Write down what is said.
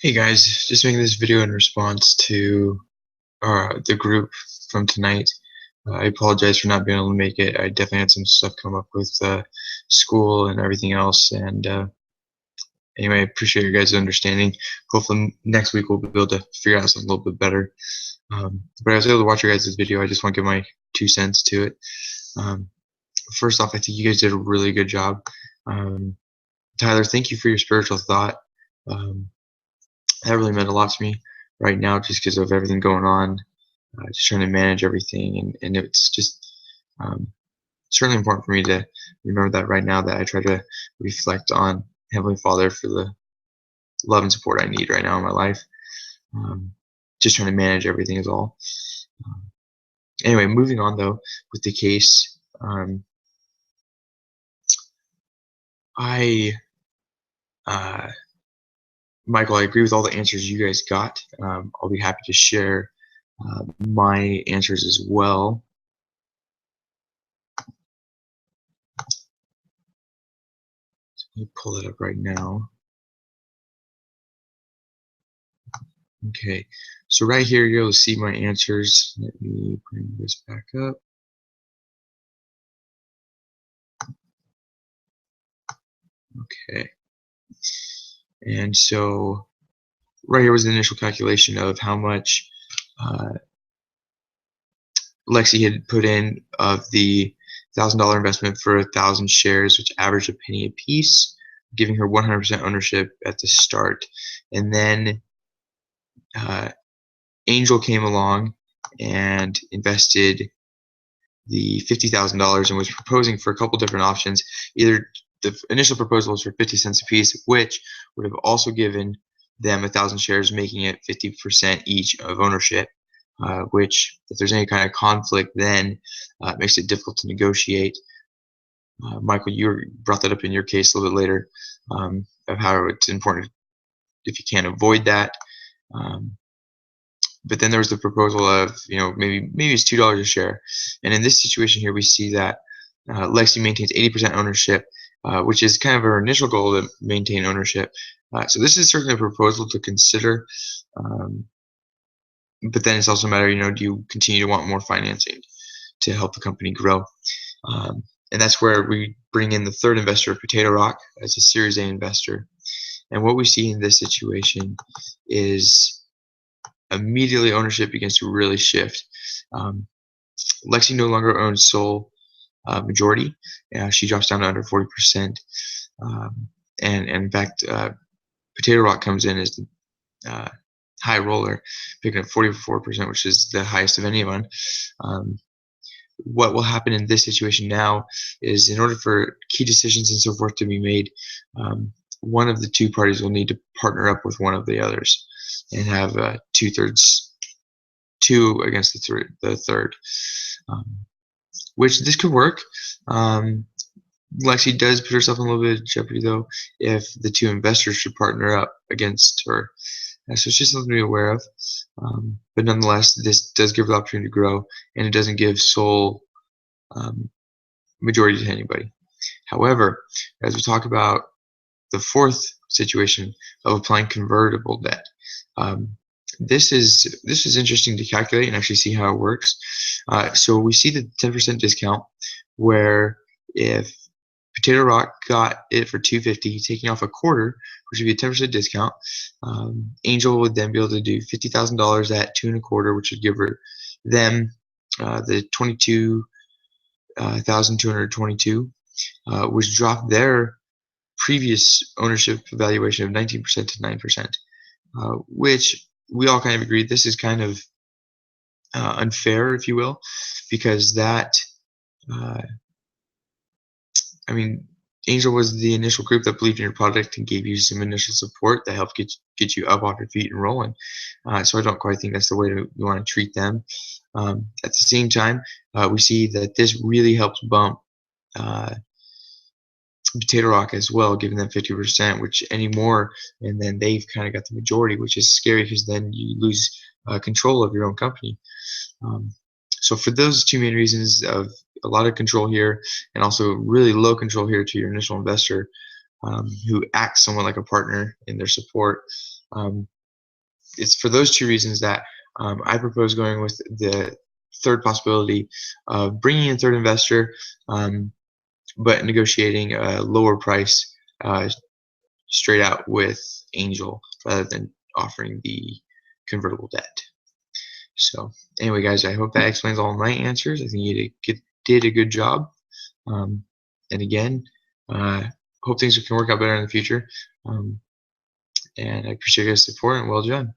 Hey guys, just making this video in response to the group from tonight. I apologize for not being able to make it. I definitely had some stuff come up with school and everything else. And anyway, I appreciate your guys' understanding. Hopefully next week we'll be able to figure out something a little bit better. But I was able to watch your guys' video. I just want to give my 2 cents to it. Um, First off, I think you guys did a really good job. Um, Tyler, thank you for your spiritual thought. Um, that really meant a lot to me right now just because of everything going on, just trying to manage everything. And it's just certainly important for me to remember that right now, that I try to reflect on Heavenly Father for the love and support I need right now in my life. Um, just trying to manage everything is all. Um, anyway, moving on though with the case, I, uh, Michael, I agree with all the answers you guys got. I'll be happy to share my answers as well. Let me pull it up right now. Okay, so right here you'll see my answers. Let me bring this back up. Okay, and so right here was the initial calculation of how much uh, Lexi had put in of the $1,000 investment for 1,000 shares, which averaged a penny a piece, giving her 100% ownership at the start. And then uh, Angel came along and invested the $50,000 and was proposing for a couple different options. Either the initial proposal was for 50 cents a piece, which would have also given them 1,000 shares, making it 50% each of ownership. Which, if there's any kind of conflict, then makes it difficult to negotiate. Michael, you brought that up in your case a little bit later, of how it's important if you can't avoid that. But then there was the proposal of, maybe it's $2 a share, and in this situation here, we see that Lexi maintains 80% ownership, which is kind of her initial goal, to maintain ownership. So this is certainly a proposal to consider. But then it's also a matter, do you continue to want more financing to help the company grow? And that's where we bring in the third investor, Potato Rock, as a Series A investor. And what we see in this situation is immediately ownership begins to really shift. Lexi no longer owns sole majority. She drops down to under 40%. And in fact, Potato Rock comes in as the high roller, picking up 44%, which is the highest of anyone. What will happen in this situation now is, in order for key decisions and so forth to be made, one of the two parties will need to partner up with one of the others and have 2/3, 2 against the third, which this could work. Lexi does put herself in a little bit of jeopardy, though, if the two investors should partner up against her. So it's just something to be aware of. But nonetheless, this does give her the opportunity to grow, and it doesn't give sole majority to anybody. However, as we talk about the fourth situation of applying convertible debt, this is interesting to calculate and actually see how it works. So we see the 10% discount, where if Potato Rock got it for $250, taking off a quarter, which would be a 10% discount, Angel would then be able to do $50,000 at 2 1/4, which would give them the 22,222, which dropped their previous ownership valuation of 19% to 9%, which we all kind of agreed this is kind of unfair, if you will, because that, Angel was the initial group that believed in your product and gave you some initial support that helped get you up off your feet and rolling. So I don't quite think that's the way you want to treat them. At the same time, we see that this really helps bump Potato Rock as well, giving them 50%, which anymore, and then they've kind of got the majority, which is scary because then you lose control of your own company. So for those two main reasons, of a lot of control here and also really low control here to your initial investor, who acts somewhat like a partner in their support, Um, it's for those two reasons that I propose going with the third possibility of bringing in third investor, um, but negotiating a lower price uh, straight out with Angel rather than offering the convertible debt. So anyway, guys, I hope that explains all my answers. I think did a good job. Um, and again, uh, hope things can work out better in the future. Um, and I appreciate your support and well done.